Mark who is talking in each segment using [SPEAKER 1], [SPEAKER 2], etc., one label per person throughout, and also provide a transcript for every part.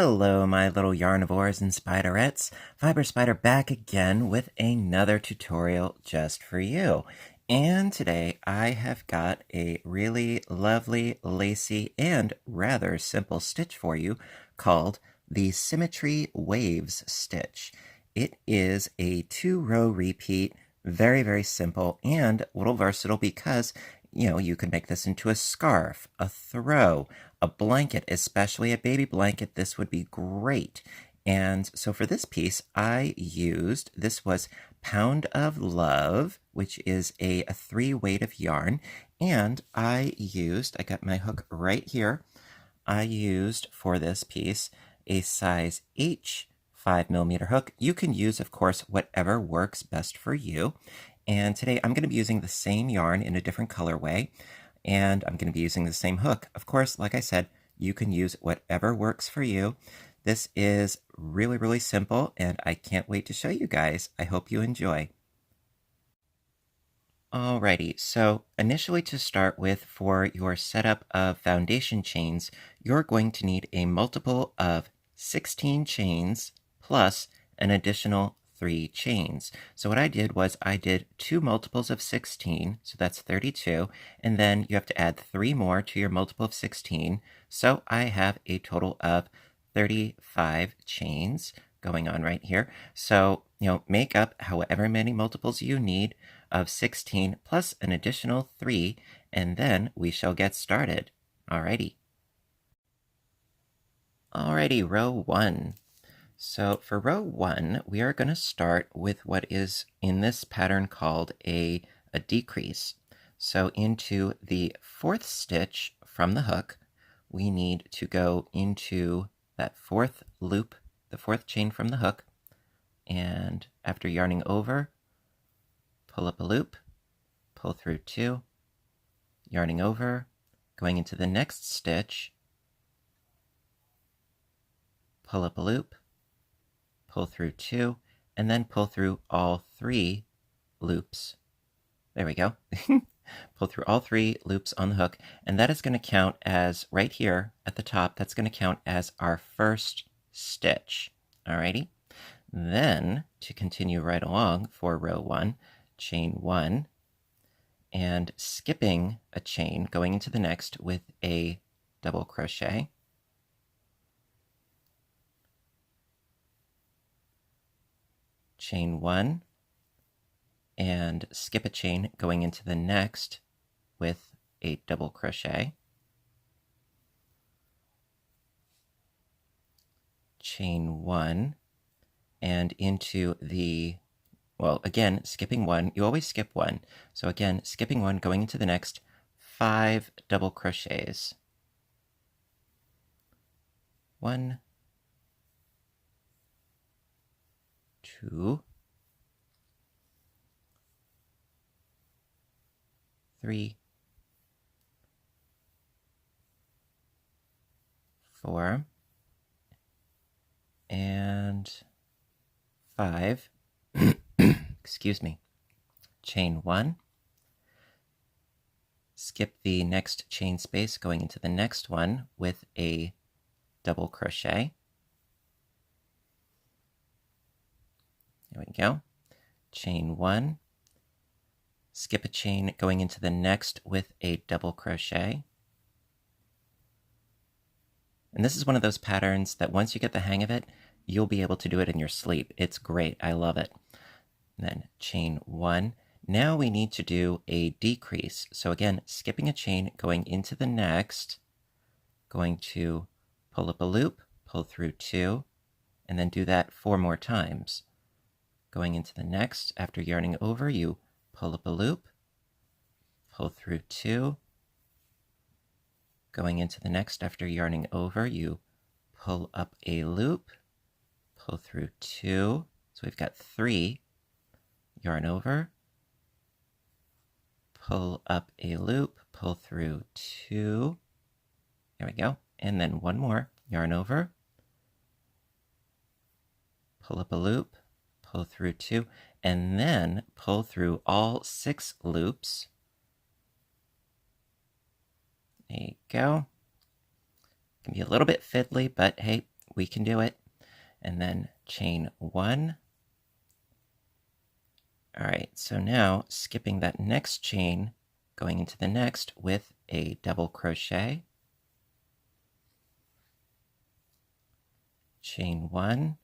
[SPEAKER 1] Hello, my little yarnivores and spiderettes. Fiber Spider back again with another tutorial just for you. And today I have got a really lovely, lacy, and rather simple stitch for you called the Symmetry Waves stitch. It is a 2-row repeat, very simple, and a little versatile because you can make this into a scarf, a throw, a blanket, especially a baby blanket. This would be great. And so for this piece, this was Pound of Love, which is a 3 weight of yarn. And I got my hook right here. I used for this piece a size H 5mm hook. You can use, of course, whatever works best for you. And today I'm going to be using the same yarn in a different colorway, and I'm going to be using the same hook. Of course, like I said, you can use whatever works for you. This is really simple, and I can't wait to show you guys. I hope you enjoy. Alrighty, so initially to start with, for your setup of foundation chains, you're going to need a multiple of 16 chains plus an additional 3 chains. So what I did was I did 2 multiples of 16, so that's 32, and then you have to add 3 more to your multiple of 16. So I have a total of 35 chains going on right here. So, make up however many multiples you need of 16 plus an additional 3, and then we shall get started. Alrighty, row 1. So for row 1, we are going to start with what is in this pattern called a decrease. So into the 4th stitch from the hook, we need to go into that 4th loop, the 4th chain from the hook, and after yarning over, pull up a loop, pull through 2, yarning over, going into the next stitch, pull up a loop, pull through 2, and then pull through all 3 loops. There we go. Pull through all 3 loops on the hook, and that is going to count as, right here at the top, that's going to count as our first stitch. Alrighty? Then, to continue right along for row 1, chain 1, and skipping a chain, going into the next with a double crochet. Chain 1, and skip a chain going into the next with a double crochet. Chain 1, and into the, again, skipping 1, you always skip 1. So again, skipping 1, going into the next, 5 double crochets. 1, 2, 3, 4, and 5. Excuse me. Chain 1. Skip the next chain space going into the next one with a double crochet. There we go. Chain 1. Skip a chain going into the next with a double crochet. And this is one of those patterns that once you get the hang of it, you'll be able to do it in your sleep. It's great. I love it. And then chain 1. Now we need to do a decrease. So again, skipping a chain going into the next, going to pull up a loop, pull through 2, and then do that 4 more times. Going into the next, after yarning over, you pull up a loop, pull through 2. Going into the next, after yarning over, you pull up a loop, pull through 2. So we've got 3. Yarn over, pull up a loop, pull through 2. There we go. And then 1 more. Yarn over, pull up a loop, pull through 2, and then pull through all 6 loops. There you go. It can be a little bit fiddly, but hey, We can do it. And then chain 1. All right, so now skipping that next chain, going into the next with a double crochet. Chain 1,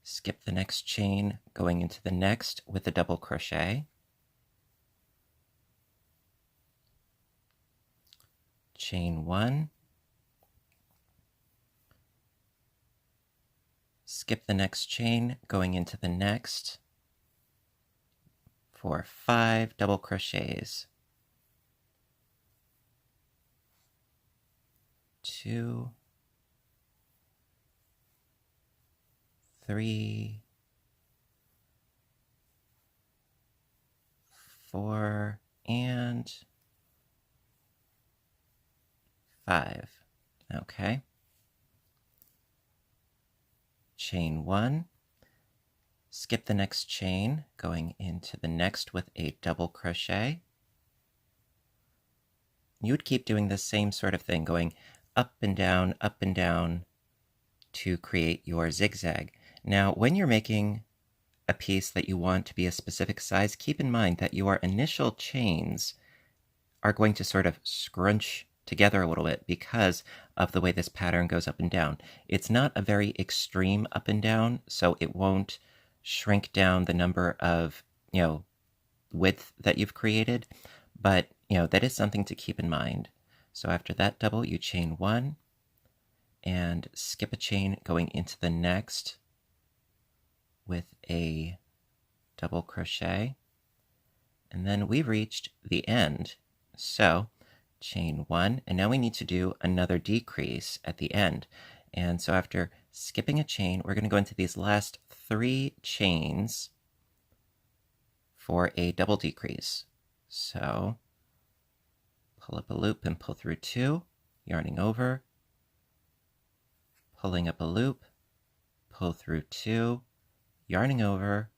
[SPEAKER 1] skip the next chain, going into the next with a double crochet. Chain 1, skip the next chain, going into the next for 5 double crochets. 2, 3, 4, and 5. Okay. Chain 1, skip the next chain, going into the next with a double crochet. You would keep doing the same sort of thing, going up and down to create your zigzag. Now, when you're making a piece that you want to be a specific size, keep in mind that your initial chains are going to sort of scrunch together a little bit because of the way this pattern goes up and down. It's not a very extreme up and down, so it won't shrink down the number of, width that you've created, but, that is something to keep in mind. So after that double, you chain 1 and skip a chain going into the next with a double crochet. And then we've reached the end. So chain 1, and now we need to do another decrease at the end. And so after skipping a chain, we're going to go into these last 3 chains for a double decrease. So pull up a loop and pull through 2, yarning over, pulling up a loop, pull through 2, yarning over,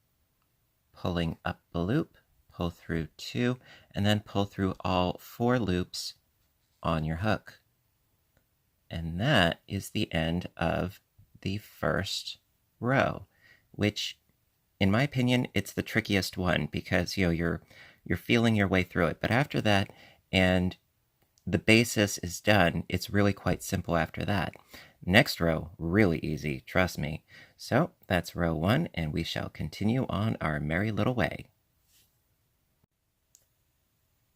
[SPEAKER 1] pulling up a loop, pull through 2, and then pull through all 4 loops on your hook. And that is the end of the first row, which, in my opinion, it's the trickiest one because you're feeling your way through it. But after that, and the basis is done, it's really quite simple after that. Next row, really easy, trust me. So that's row 1, and we shall continue on our merry little way.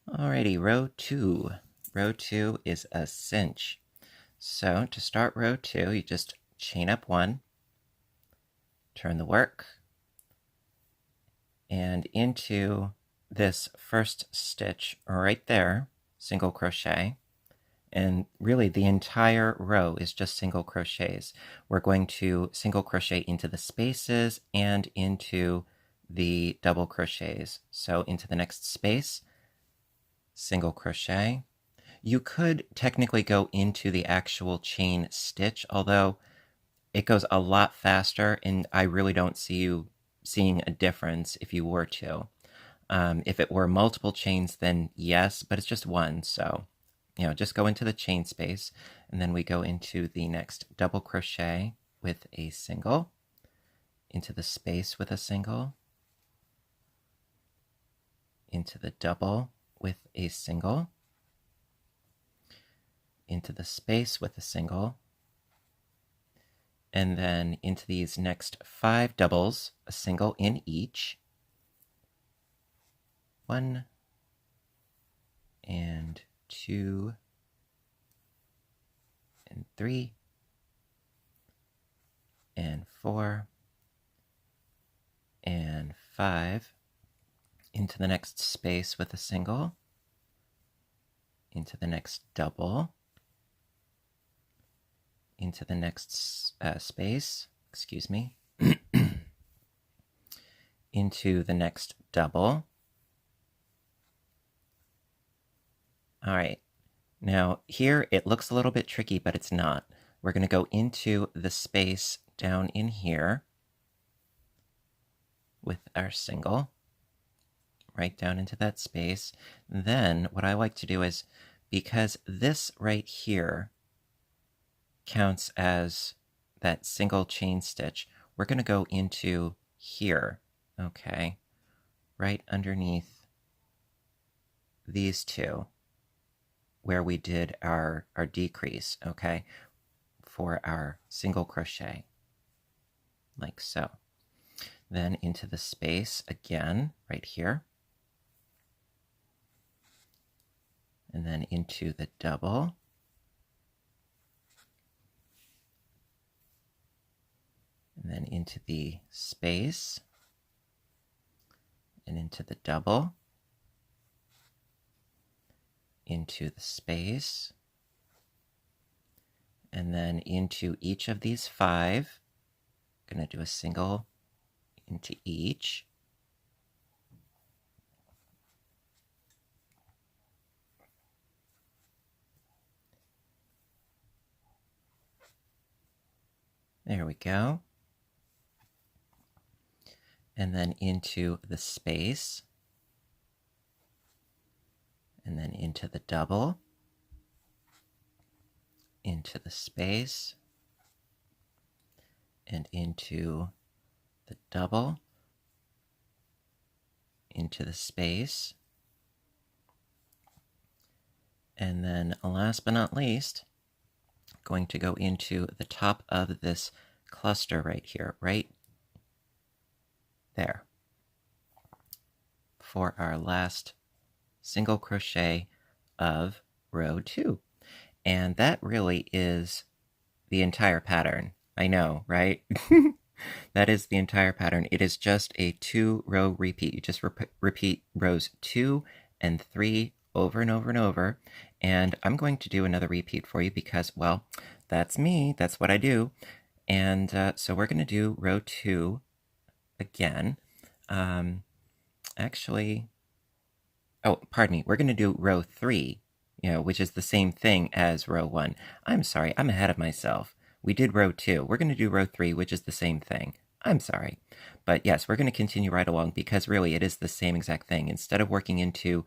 [SPEAKER 1] Alrighty, row 2. Row 2 is a cinch. So to start row 2, you just chain up 1, turn the work, and into this first stitch right there, single crochet. And really the entire row is just single crochets. We're going to single crochet into the spaces and into the double crochets. So into the next space, single crochet. You could technically go into the actual chain stitch, although it goes a lot faster, and I really don't see you seeing a difference if you were to. If it were multiple chains, then yes, but it's just one, so just go into the chain space, and then we go into the next double crochet with a single, into the space with a single, into the double with a single, into the space with a single, and then into these next 5 doubles, a single in each. 1 and 2 and 3 and 4 and 5, into the next space with a single, into the next double, into the next space, into the next double. All right, now here it looks a little bit tricky, but it's not. We're going to go into the space down in here with our single, right down into that space. Then what I like to do is, because this right here counts as that single chain stitch, we're going to go into here, okay, right underneath these two where we did our decrease, okay, for our single crochet, like so. Then into the space again, right here, and then into the double, and then into the space, and into the double, into the space, and then into each of these 5. I'm going to do a single into each. There we go. And then into the space, and then into the double, into the space, and into the double, into the space, and then last but not least, going to go into the top of this cluster right here, right there, for our last single crochet of row 2. And that really is the entire pattern. I know, right? That is the entire pattern. It is just a 2-row repeat. You just repeat rows 2 and 3 over and over and over. And I'm going to do another repeat for you because, well, that's me. That's what I do. And so we're going to do row 2 again. Actually, oh, pardon me. We're going to do row 3, which is the same thing as row 1. I'm sorry. I'm ahead of myself. We did row 2. We're going to do row 3, which is the same thing. I'm sorry. But yes, we're going to continue right along because really it is the same exact thing. Instead of working into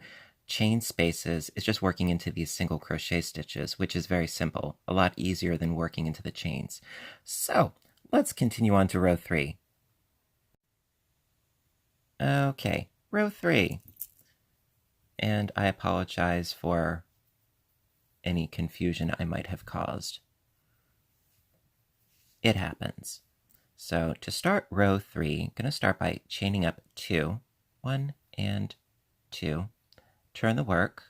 [SPEAKER 1] chain spaces, it's just working into these single crochet stitches, which is very simple, a lot easier than working into the chains. So let's continue on to row 3. Okay, row 3. And I apologize for any confusion I might have caused. It happens. So to start row 3, I'm going to start by chaining up 2, 1 and 2, turn the work,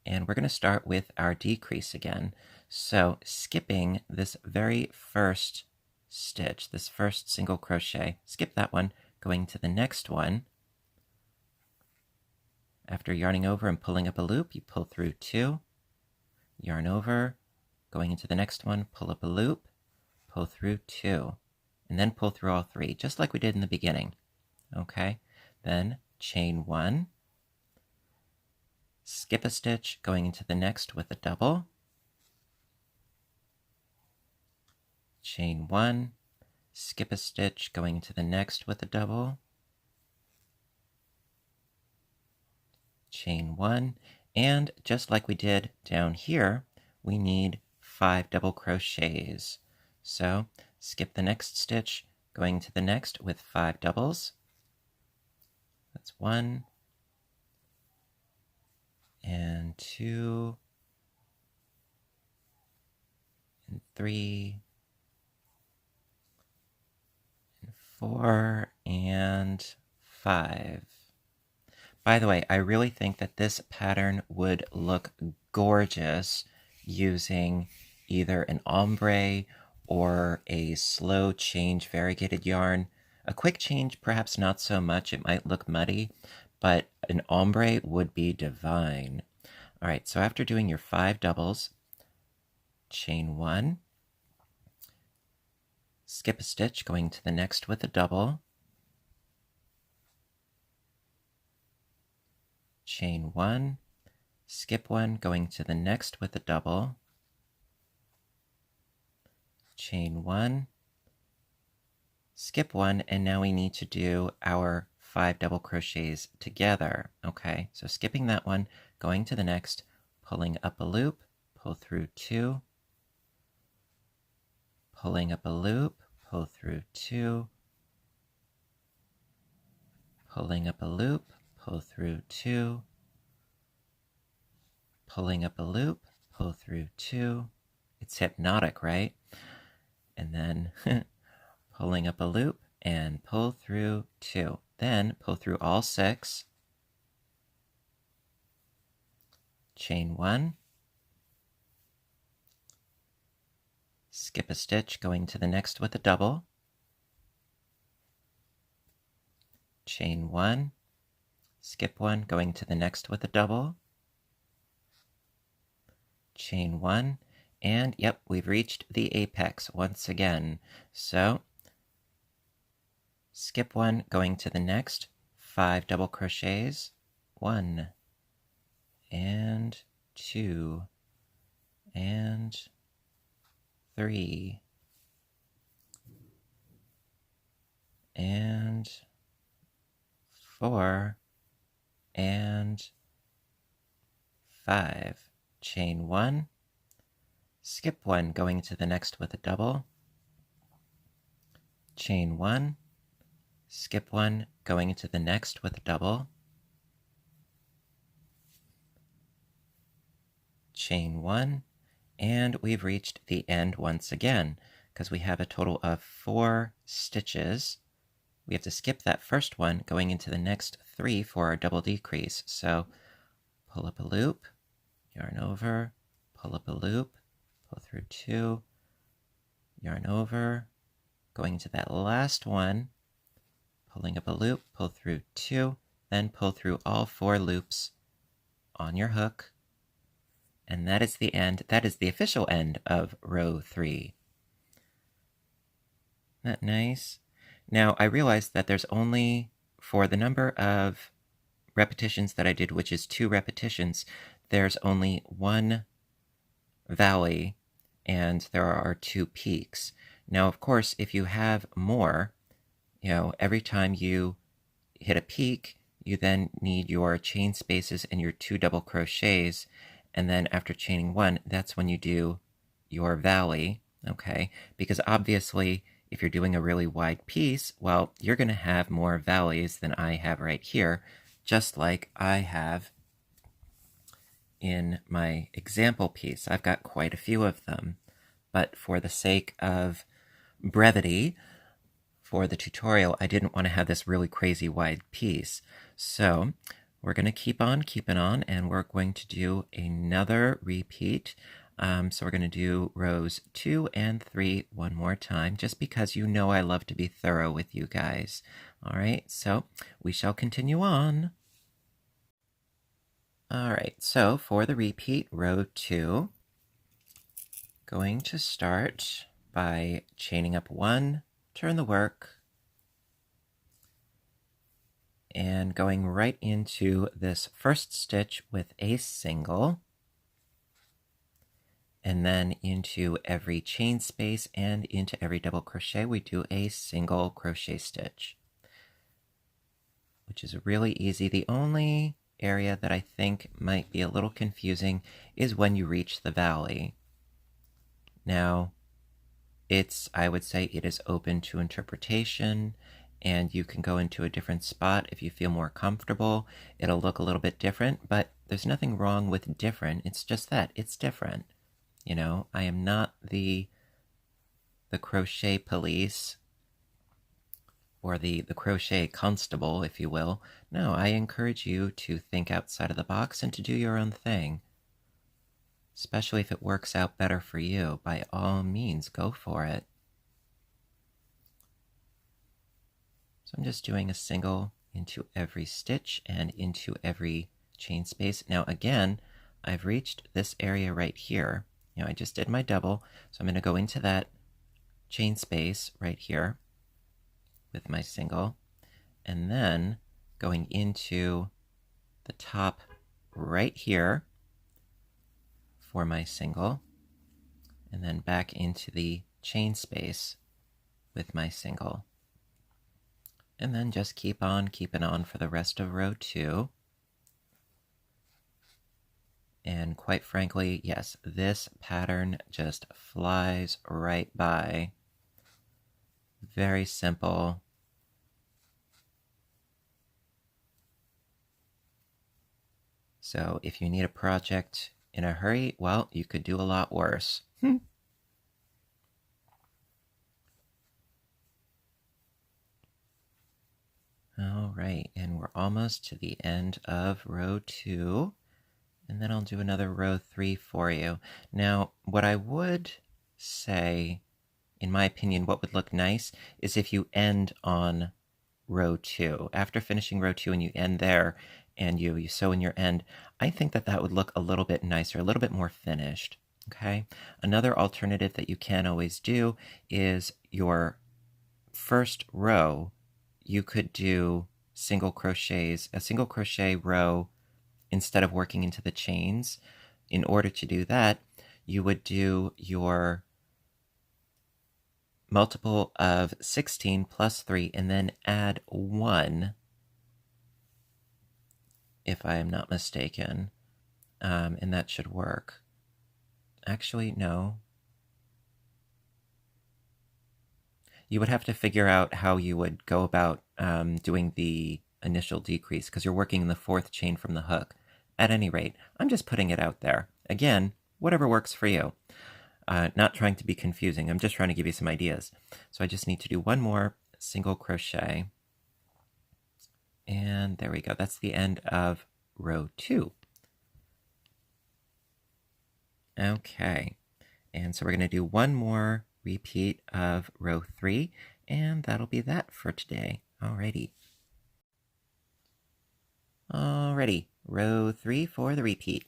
[SPEAKER 1] and we're going to start with our decrease again. So skipping this very first stitch, this first single crochet, skip that one, going to the next one. After yarning over and pulling up a loop, you pull through 2, yarn over, going into the next one, pull up a loop, pull through 2, and then pull through all 3, just like we did in the beginning. Okay, then chain 1, skip a stitch, going into the next with a double, chain 1, skip a stitch, going into the next with a double, chain 1, and just like we did down here, we need 5 double crochets. So skip the next stitch, going to the next with 5 doubles. That's 1 and 2 and 3 and 4 and 5. By the way, I really think that this pattern would look gorgeous using either an ombre or a slow change variegated yarn. A quick change, perhaps not so much. It might look muddy, but an ombre would be divine. All right, so after doing your 5 doubles, chain 1, skip a stitch, going to the next with a double, chain 1, skip 1, going to the next with a double, chain 1, skip 1, and now we need to do our 5 double crochets together. Okay, so skipping that one, going to the next, pulling up a loop, pull through 2, pulling up a loop, pull through 2, pulling up a loop, pull through 2, pulling up a loop, pull through 2. It's hypnotic, right? And then pulling up a loop and pull through 2. Then pull through all 6, chain 1, skip a stitch going to the next with a double, chain 1, skip 1 going to the next with a double, chain 1, and yep, we've reached the apex once again. So skip 1 going to the next, 5 double crochets, 1 and 2 and 3 and 4 and 5. Chain 1, skip 1 going to the next with a double, chain 1, skip 1 going into the next with a double, chain 1, and we've reached the end once again because we have a total of 4 stitches. We have to skip that first one going into the next 3 for our double decrease. So pull up a loop, yarn over, pull up a loop, pull through 2, yarn over, going into that last one, pulling up a loop, pull through 2, then pull through all 4 loops on your hook, and that is the end. That is the official end of row 3. Isn't that nice? Now I realized that there's only, for the number of repetitions that I did, which is 2 repetitions, there's only 1 valley and there are 2 peaks. Now, of course, if you have more, every time you hit a peak, you then need your chain spaces and your 2 double crochets. And then after chaining 1, that's when you do your valley, okay? Because obviously, if you're doing a really wide piece, well, you're going to have more valleys than I have right here, just like I have in my example piece. I've got quite a few of them, but for the sake of brevity, for the tutorial, I didn't want to have this really crazy wide piece. So we're going to keep on keeping on, and we're going to do another repeat. So we're going to do rows 2 and 3 one more time, just because I love to be thorough with you guys. All right, so we shall continue on. All right, so for the repeat, row 2, going to start by chaining up 1, turn the work, and going right into this first stitch with a single, and then into every chain space and into every double crochet we do a single crochet stitch, which is really easy. The only area that I think might be a little confusing is when you reach the valley. Now, I would say it is open to interpretation, and you can go into a different spot if you feel more comfortable. It'll look a little bit different, but there's nothing wrong with different. It's just that it's different. I am not the crochet police or the crochet constable, if you will. No, I encourage you to think outside of the box and to do your own thing. Especially if it works out better for you. By all means, go for it. So I'm just doing a single into every stitch and into every chain space. Now again, I've reached this area right here. I just did my double, so I'm going to go into that chain space right here with my single, and then going into the top right here for my single, and then back into the chain space with my single. And then just keep on keeping on for the rest of row 2. And quite frankly, yes, this pattern just flies right by. Very simple. So if you need a project in a hurry, well, you could do a lot worse. All right, and we're almost to the end of row 2, and then I'll do another row 3 for you. Now, what I would say, in my opinion, what would look nice is if you end on row 2. After finishing row 2 and you end there, and you sew in your end, I think that that would look a little bit nicer, a little bit more finished. Okay. Another alternative that you can always do is your first row, you could do single crochets, a single crochet row instead of working into the chains. In order to do that, you would do your multiple of 16 plus 3 and then add 1, if I am not mistaken, and that should work. Actually, no. You would have to figure out how you would go about doing the initial decrease, because you're working in the 4th chain from the hook. At any rate, I'm just putting it out there. Again, whatever works for you. Not trying to be confusing, I'm just trying to give you some ideas. So I just need to do one more single crochet. And there we go. That's the end of row 2. Okay, and so we're going to do one more repeat of row 3, and that'll be that for today. Alrighty. Alrighty, row 3 for the repeat.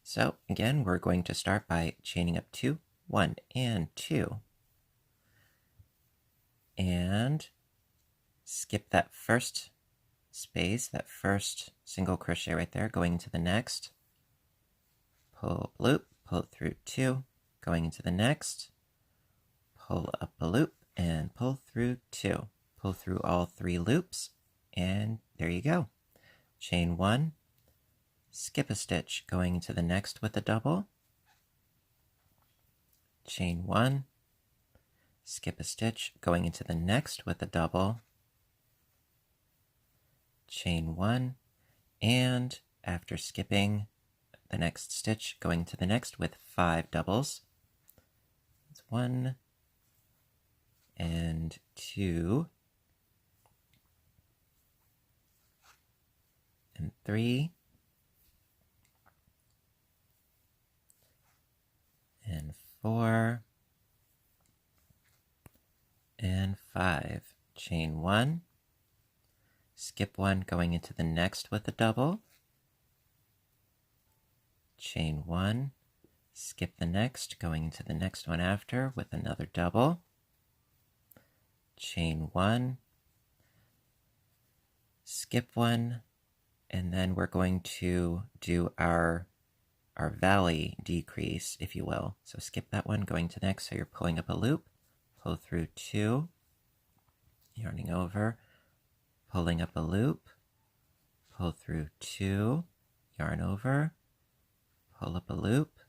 [SPEAKER 1] So again, we're going to start by chaining up 2, 1, and 2. And skip that first space, that first single crochet right there, going into the next. Pull a loop, pull through 2, going into the next. Pull up a loop and pull through 2. Pull through all 3 loops, and there you go. Chain 1, skip a stitch, going into the next with a double. Chain 1, skip a stitch, going into the next with a double. Chain 1, and after skipping the next stitch, going to the next with 5 doubles. It's 1 and 2 and 3 and 4 and 5. Chain 1, skip 1, going into the next with a double. Chain 1, skip the next, going into the next one after with another double. Chain 1, skip 1, and then we're going to do our valley decrease, if you will. So skip that one, going to the next, so you're pulling up a loop, pull through 2, yarning over, pulling up a loop, pull through 2, yarn over, pull up a loop,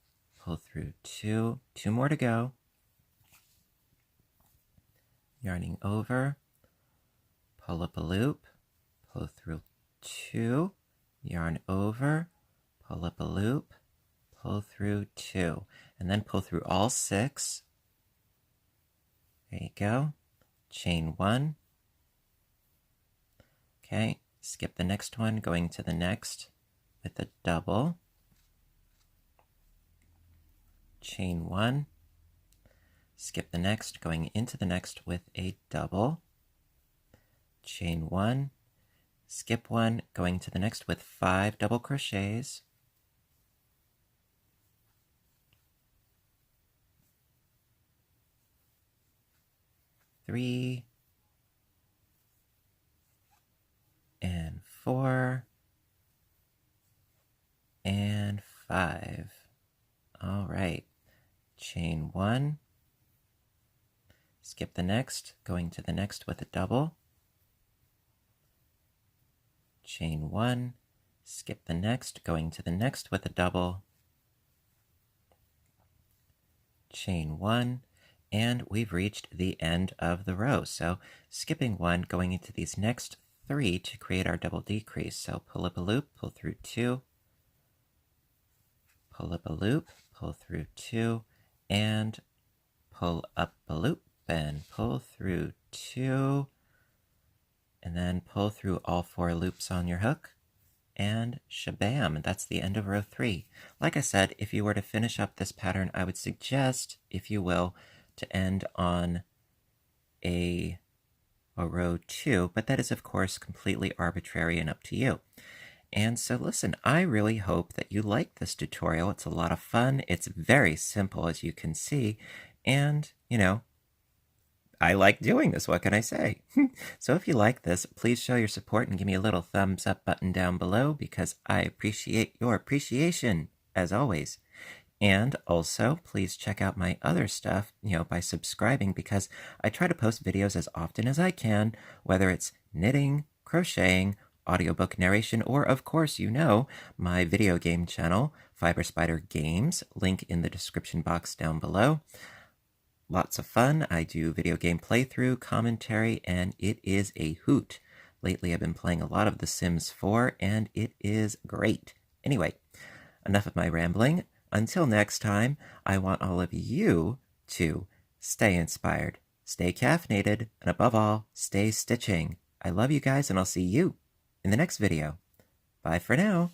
[SPEAKER 1] pull through 2, 2 more to go, yarning over, pull up a loop, pull through 2, yarn over, pull up a loop, pull through 2, and then pull through all 6. There you go. Chain 1. Okay, skip the next one, going to the next with a double. Chain 1. Skip the next, going into the next with a double. Chain 1. Skip 1, going to the next with 5 double crochets. Three and 4 and 5. All right. Chain 1. Skip the next, going to the next with a double. Chain 1. skip the next, going to the next with a double, chain 1, and we've reached the end of the row. So skipping 1, going into these next 3 to create our double decrease. So pull up a loop, pull through 2, pull up a loop, pull through 2, and pull up a loop, and pull through 2, and then pull through all 4 loops on your hook, and shabam, that's the end of row 3. Like I said, if you were to finish up this pattern, I would suggest, if you will, to end on a row 2, but that is of course completely arbitrary and up to you. And so listen, I really hope that you like this tutorial. It's a lot of fun. It's very simple, as you can see, and I like doing this, what can I say? So if you like this, please show your support and give me a little thumbs up button down below, because I appreciate your appreciation, as always. And also, please check out my other stuff, by subscribing, because I try to post videos as often as I can, whether it's knitting, crocheting, audiobook narration, or of course, my video game channel, Fiber Spider Games, link in the description box down below. Lots of fun. I do video game playthrough, commentary, and it is a hoot. Lately, I've been playing a lot of The Sims 4, and it is great. Anyway, enough of my rambling. Until next time, I want all of you to stay inspired, stay caffeinated, and above all, stay stitching. I love you guys, and I'll see you in the next video. Bye for now.